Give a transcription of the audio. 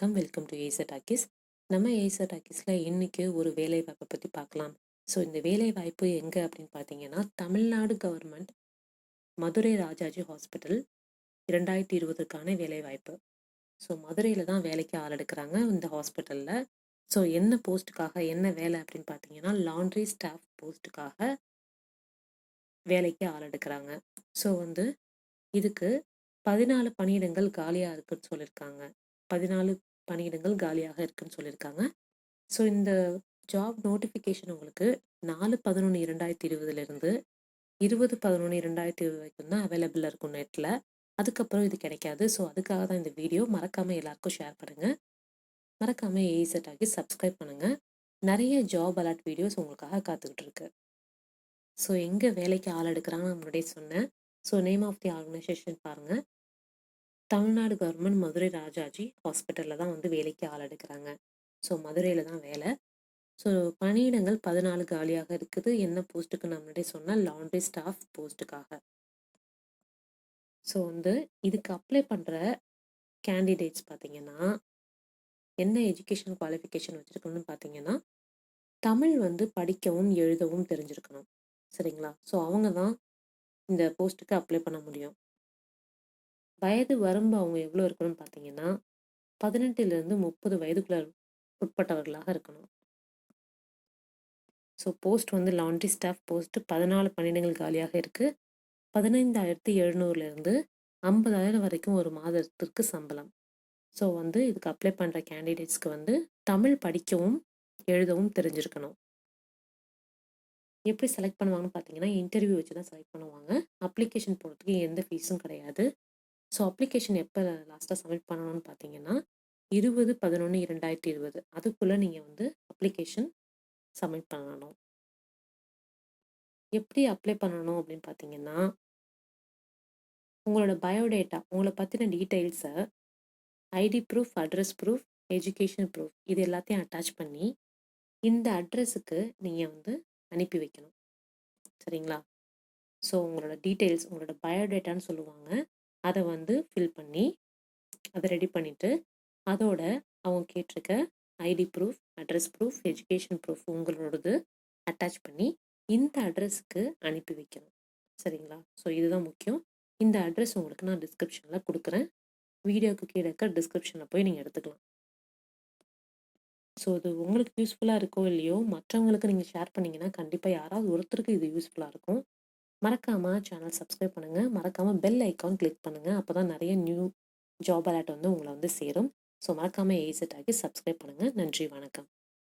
வணக்கம். Welcome to Esa talkies. நம்ம ஏச டாக்கீஸில் இன்னைக்கு ஒரு வேலை வாய்ப்பை பற்றி பார்க்கலாம். ஸோ இந்த வேலை வாய்ப்பு எங்கே அப்படின்னு பார்த்தீங்கன்னா, தமிழ்நாடு கவர்மெண்ட் மதுரை ராஜாஜி ஹாஸ்பிட்டல் 2020க்கான வேலை வாய்ப்பு. ஸோ மதுரையில் தான் வேலைக்கு ஆள் எடுக்கிறாங்க இந்த ஹாஸ்பிட்டலில். ஸோ என்ன போஸ்ட்டுக்காக என்ன வேலை அப்படின்னு பார்த்தீங்கன்னா, லாண்ட்ரி ஸ்டாஃப் போஸ்ட்டுக்காக வேலைக்கு ஆள் எடுக்கிறாங்க. ஸோ இதுக்கு 14 பணியிடங்கள் காலியாக இருக்குன்னு சொல்லியிருக்காங்க. 14 பணியிடங்கள் காலியாக இருக்குன்னு சொல்லியிருக்காங்க. ஸோ இந்த ஜாப் நோட்டிஃபிகேஷன் உங்களுக்கு 4/11/2020 20/11/2020 வரைக்கும் தான் அவைலபிளாக இருக்கும் நெட்டில். அதுக்கப்புறம் இது கிடைக்காது. ஸோ அதுக்காக தான் இந்த வீடியோ. மறக்காமல் எல்லாருக்கும் ஷேர் பண்ணுங்கள். மறக்காமல் ஏஇசெட் ஆகி சப்ஸ்கிரைப் பண்ணுங்கள். நிறைய ஜாப் அலர்ட் வீடியோஸ் உங்களுக்காக காத்துக்கிட்டு இருக்கு. ஸோ எங்கே வேலைக்கு ஆள் எடுக்கிறாங்கன்னு முன்னாடியே சொன்னேன். So name of the organization பாருங்கள். தமிழ்நாடு கவர்மெண்ட் மதுரை ராஜாஜி ஹாஸ்பிட்டலில் தான் வேலைக்கு ஆள் எடுக்கிறாங்க. ஸோ மதுரையில் தான் வேலை. ஸோ பணியிடங்கள் 14 காலியாக இருக்குது. என்ன போஸ்ட்டுக்கு நான் முன்னாடியே சொன்னேன், லாண்ட்ரி ஸ்டாஃப் போஸ்ட்டுக்காக. ஸோ இதுக்கு அப்ளை பண்ணுற கேண்டிடேட்ஸ் பார்த்தீங்கன்னா, என்ன எஜுகேஷன் குவாலிஃபிகேஷன் வச்சுருக்கணும்னு பார்த்தீங்கன்னா, தமிழ் படிக்கவும் எழுதவும் தெரிஞ்சிருக்கணும். சரிங்களா? ஸோ அவங்க தான் இந்த போஸ்ட்டுக்கு அப்ளை பண்ண முடியும். வயது வரம்பு அவங்க எவ்வளோ இருக்கணும்னு பார்த்தீங்கன்னா, 18லேருந்து 30 வயதுக்குள்ள உட்பட்டவர்களாக இருக்கணும். So post laundry staff post 14 பணியிடங்கள் காலியாக இருக்குது. 15,700லேருந்து 50,000 வரைக்கும் ஒரு மாதத்திற்கு சம்பளம். ஸோ இதுக்கு அப்ளை பண்ணுற கேண்டிடேட்ஸ்க்கு தமிழ் படிக்கவும் எழுதவும் தெரிஞ்சிருக்கணும். எப்படி செலக்ட் பண்ணுவாங்கன்னு பார்த்தீங்கன்னா, இன்டர்வியூ வச்சு தான் செலக்ட் பண்ணுவாங்க. அப்ளிகேஷன் போடுறதுக்கு எந்த ஃபீஸும் கிடையாது. ஸோ அப்ளிகேஷன் எப்போ லாஸ்ட்டாக சப்மிட் பண்ணணும்னு பார்த்தீங்கன்னா, 20/11/2020 அதுக்குள்ளே நீங்கள் அப்ளிகேஷன் சப்மிட் பண்ணணும். எப்படி அப்ளை பண்ணணும் அப்படின்னு பார்த்தீங்கன்னா, உங்களோட பயோடேட்டா, உங்களை பற்றின டீட்டெயில்ஸை, ID proof, address proof, education proof இது எல்லாத்தையும் அட்டாச் பண்ணி இந்த அட்ரஸுக்கு நீங்கள் அனுப்பி வைக்கணும். சரிங்களா? ஸோ உங்களோட டீட்டெயில்ஸ், உங்களோட பயோடேட்டான்னு சொல்லுவாங்க, அதை ஃபில் பண்ணி அதை ரெடி பண்ணிவிட்டு அதோட அவங்க கேட்டிருக்க ID proof, address proof, education proof உங்களோடது அட்டாச் பண்ணி இந்த அட்ரஸுக்கு அனுப்பி வைக்கணும். சரிங்களா? ஸோ இதுதான் முக்கியம். இந்த அட்ரஸ் உங்களுக்கு நான் டிஸ்கிரிப்ஷனில் கொடுக்குறேன். வீடியோக்கு கீழே இருக்க டிஸ்கிரிப்ஷனில் போய் நீங்கள் எடுத்துக்கலாம். ஸோ இது உங்களுக்கு யூஸ்ஃபுல்லாக இருக்கோ இல்லையோ, மற்றவங்களுக்கு நீங்கள் ஷேர் பண்ணிங்கன்னா கண்டிப்பாக யாராவது ஒருத்தருக்கு இது யூஸ்ஃபுல்லாக இருக்கும். மறக்காமல் சேனல் சப்ஸ்கிரைப் பண்ணுங்கள். மறக்காமல் பெல் ஐக்கான் கிளிக் பண்ணுங்கள். அப்போ தான் நிறைய நியூ ஜாப் அலர்ட் உங்களை சேரும். ஸோ மறக்காமல் ஏஇசெட் ஆகி சப்ஸ்கிரைப் பண்ணுங்கள். நன்றி, வணக்கம்.